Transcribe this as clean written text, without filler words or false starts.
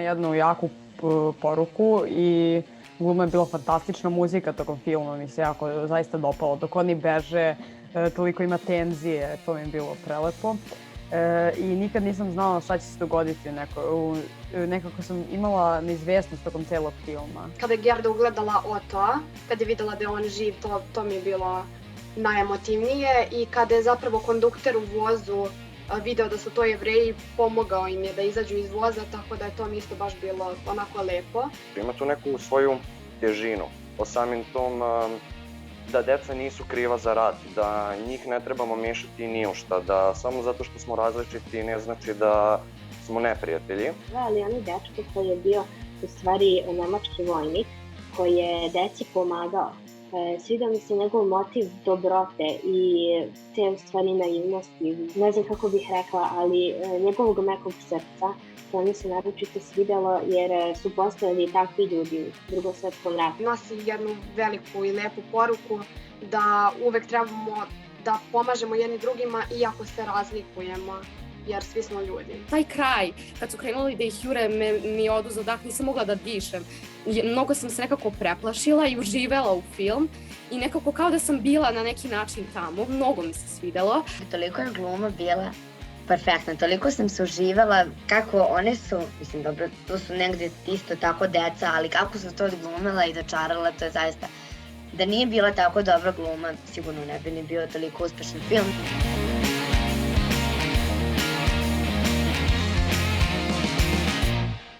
jednu jaku poruku i gluma je bila fantastična, muzika tokom filma mi se jako zaista dopalo. Dok oni beže, toliko ima tenzije, to mi je bilo prelepo. I nikad nisam znala šta će se dogoditi. Nekako sam imala neizvesnost tokom celog filma. Kada je Gerda ugledala Otoa, kad je videla da je on živ, to mi je bilo najemotivnije. I kada je zapravo kondukter u vozu video da su to Jevreji, pomogao im je da izađu iz voza, tako da je to mi isto baš bilo onako lepo. Ima tu neku svoju težinu, o samim tom da deca nisu kriva za rat, da njih ne trebamo mešati ni u šta, da samo zato što smo različiti ne znači da smo neprijatelji. Ali on je dečko koji je bio u stvari nemački vojnik, koji je deci pomagao. Svidio mi se njegov motiv dobrote i te u stvari naivnosti. Ne znam kako bih rekla, ali njegovog mekog srca, to mi se naročito svidelo jer su postojali takvi ljudi u Drugom svetskom ratu. Nosi jednu veliku i lepu poruku da uvek trebamo da pomažemo jedni drugima iako se razlikujemo, jer svi smo ljudi. Taj kraj, kad su krenuli da ih jure, mi oduzeo dah, nisam mogla da dišem. Mnogo sam se nekako preplašila i uživela u film i nekako kao da sam bila na neki način tamo. Mnogo mi se svidelo. Toliko je gluma bila perfektna, toliko sam se uživala kako one su, mislim dobro, tu su negde isto tako deca, ali kako sam to odglumila i začarala, to je zaista, da nije bila tako dobra gluma, sigurno ne bi ni bio toliko uspešan film.